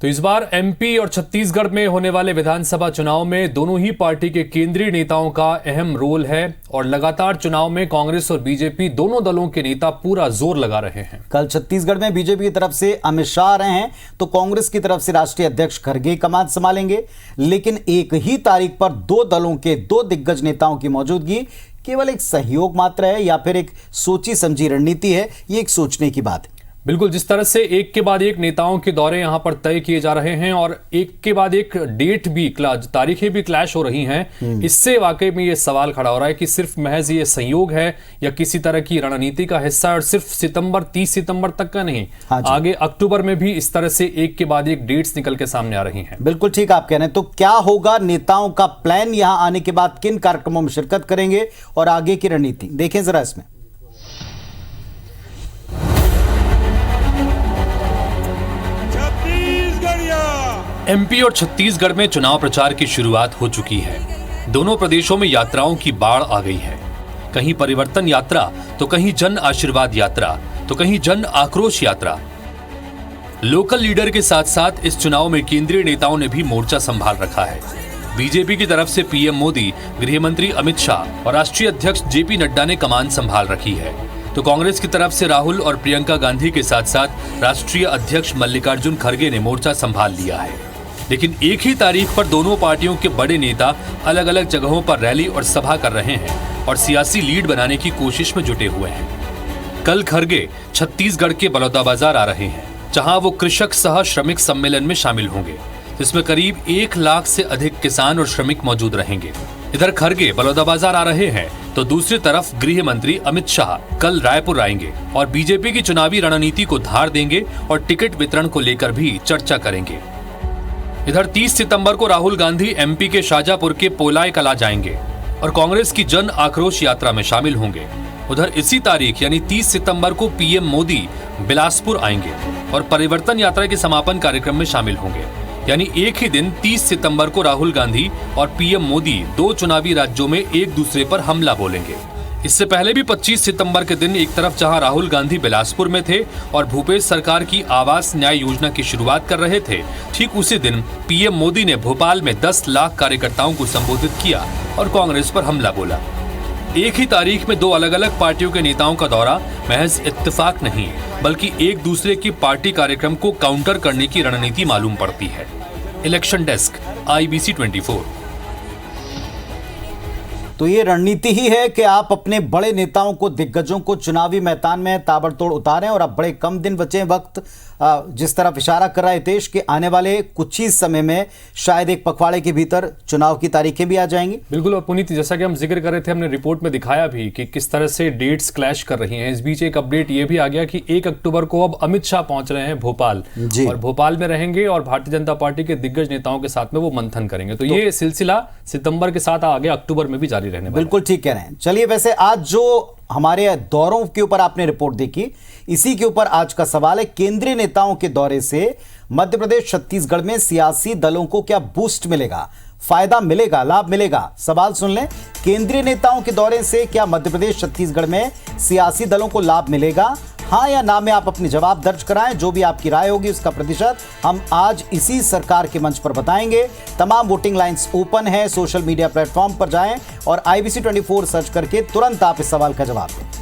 तो इस बार एमपी और छत्तीसगढ़ में होने वाले विधानसभा चुनाव में दोनों ही पार्टी के केंद्रीय नेताओं का अहम रोल है और लगातार चुनाव में कांग्रेस और बीजेपी दोनों दलों के नेता पूरा जोर लगा रहे हैं। कल छत्तीसगढ़ में बीजेपी की तरफ से अमित शाह आ रहे हैं तो कांग्रेस की तरफ से राष्ट्रीय अध्यक्ष खड़गे कमान संभालेंगे। लेकिन एक ही तारीख पर दो दलों के दो दिग्गज नेताओं की मौजूदगी केवल एक सहयोग मात्र है या फिर एक सोची समझी रणनीति है, ये एक सोचने की बात है। बिल्कुल, जिस तरह से एक के बाद एक नेताओं के दौरे यहां पर तय किए जा रहे हैं और एक के बाद एक डेट भी तारीखें भी क्लैश हो रही हैं, इससे वाकई में ये सवाल खड़ा हो रहा है कि सिर्फ महज ये संयोग है या किसी तरह की रणनीति का हिस्सा है। और सिर्फ 30 सितंबर तक का नहीं, आगे अक्टूबर में भी इस तरह से एक के बाद एक डेट्स निकल के सामने आ रही हैं। बिल्कुल ठीक आप कह रहे हैं। तो क्या होगा, नेताओं का प्लान, यहां आने के बाद किन कार्यक्रमों में शिरकत करेंगे और आगे की रणनीति देखें जरा इसमें। एमपी और छत्तीसगढ़ में चुनाव प्रचार की शुरुआत हो चुकी है। दोनों प्रदेशों में यात्राओं की बाढ़ आ गई है। कहीं परिवर्तन यात्रा तो कहीं जन आशीर्वाद यात्रा तो कहीं जन आक्रोश यात्रा। लोकल लीडर के साथ साथ इस चुनाव में केंद्रीय नेताओं ने भी मोर्चा संभाल रखा है। बीजेपी की तरफ से पीएम मोदी, गृह मंत्री अमित शाह और राष्ट्रीय अध्यक्ष जेपी नड्डा ने कमान संभाल रखी है। तो कांग्रेस की तरफ से राहुल और प्रियंका गांधी के साथ साथ राष्ट्रीय अध्यक्ष मल्लिकार्जुन खड़गे ने मोर्चा संभाल लिया है। लेकिन एक ही तारीख पर दोनों पार्टियों के बड़े नेता अलग अलग जगहों पर रैली और सभा कर रहे हैं और सियासी लीड बनाने की कोशिश में जुटे हुए हैं। कल खड़गे छत्तीसगढ़ के बलौदाबाजार आ रहे हैं, जहां वो कृषक सह श्रमिक सम्मेलन में शामिल होंगे, जिसमें करीब 1 लाख से अधिक किसान और श्रमिक मौजूद रहेंगे। इधर खड़गे बलौदाबाजार आ रहे हैं तो दूसरी तरफ गृह मंत्री अमित शाह कल रायपुर आएंगे और बीजेपी की चुनावी रणनीति को धार देंगे और टिकट वितरण को लेकर भी चर्चा करेंगे। इधर 30 सितंबर को राहुल गांधी एमपी के शाजापुर के पोलाई कला जाएंगे और कांग्रेस की जन आक्रोश यात्रा में शामिल होंगे। उधर इसी तारीख यानी 30 सितंबर को पीएम मोदी बिलासपुर आएंगे और परिवर्तन यात्रा के समापन कार्यक्रम में शामिल होंगे। यानी एक ही दिन 30 सितंबर को राहुल गांधी और पीएम मोदी दो चुनावी राज्यों में एक दूसरे पर हमला बोलेंगे। इससे पहले भी 25 सितंबर के दिन एक तरफ जहां राहुल गांधी बिलासपुर में थे और भूपेश सरकार की आवास न्याय योजना की शुरुआत कर रहे थे, ठीक उसी दिन पीएम मोदी ने भोपाल में 10 लाख कार्यकर्ताओं को संबोधित किया और कांग्रेस पर हमला बोला। एक ही तारीख में दो अलग अलग पार्टियों के नेताओं का दौरा महज इत्तेफाक नहीं बल्कि एक दूसरे की पार्टी कार्यक्रम को काउंटर करने की रणनीति मालूम पड़ती है। Election desk, IBC 24। तो ये रणनीति ही है कि आप अपने बड़े नेताओं को, दिग्गजों को चुनावी मैदान में ताबड़तोड़ उतारें और अब बड़े कम दिन बचे वक्त जिस तरफ इशारा कर रहा है देश के आने वाले कुछ ही समय में शायद एक पखवाड़े के भीतर चुनाव की तारीखें भी आ जाएंगी। बिल्कुल, और पुनीत जैसा कि हम जिक्र कर रहे थे, हमने रिपोर्ट में दिखाया भी कि किस तरह से डेट्स क्लैश कर रही हैं। इस बीच एक अपडेट ये भी आ गया कि 1 अक्टूबर को अब अमित शाह पहुंच रहे हैं भोपाल और भोपाल में रहेंगे और भारतीय जनता पार्टी के दिग्गज नेताओं के साथ में वो मंथन करेंगे। तो ये सिलसिला सितंबर के साथ आगे अक्टूबर में भी जारी रहने वाला है। बिल्कुल ठीक कह रहे हैं। चलिए, वैसे आज जो हमारे दौरों के ऊपर आपने रिपोर्ट देखी, इसी के ऊपर आज का सवाल है, केंद्रीय नेताओं के दौरे से मध्य प्रदेश छत्तीसगढ़ में सियासी दलों को क्या बूस्ट मिलेगा, फायदा मिलेगा, लाभ मिलेगा? सवाल सुन लें, केंद्रीय नेताओं के दौरे से क्या मध्य प्रदेश छत्तीसगढ़ में सियासी दलों को लाभ मिलेगा? हाँ या ना में आप अपने जवाब दर्ज कराएं। जो भी आपकी राय होगी उसका प्रतिशत हम आज इसी सरकार के मंच पर बताएंगे। तमाम वोटिंग लाइंस ओपन है। सोशल मीडिया प्लेटफॉर्म पर जाएं और IBC 24 सर्च करके तुरंत आप इस सवाल का जवाब दें।